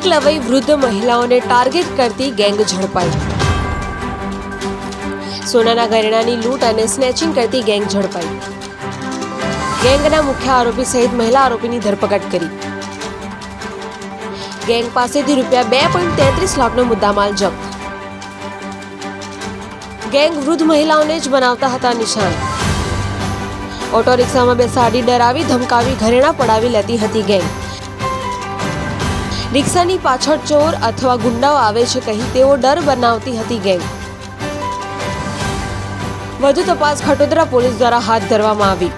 એકલવય વૃદ્ધ મહિલાઓને ટાર્ગેટ કરતી ગેંગ ઝડપાઈ। સોનાના ઘરેણાની લૂંટ અને સ્નેચિંગ કરતી ગેંગ ઝડપાઈ। ગેંગના મુખ્ય આરોપી સહિત મહિલા આરોપીની ધરપકડ કરી। ગેંગ પાસેથી ₹2.33 લાખનો મુદ્દામાલ જપ્ત। ગેંગ વૃદ્ધ મહિલાઓને જ બનાવતા હતા નિશાન। ઓટો રિક્ષામાં બેસાડી ડરાવી ધમકાવી ઘરેણા પડાવી લેતી હતી ગેંગ। રિક્ષાની પાછળ ચોર અથવા ગુંડાઓ આવે છે કહી તેઓ ડર બનાવતી હતી ગેંગ। વધુ તપાસ ખટોદરા પોલીસ દ્વારા હાથ ધરવામાં આવી।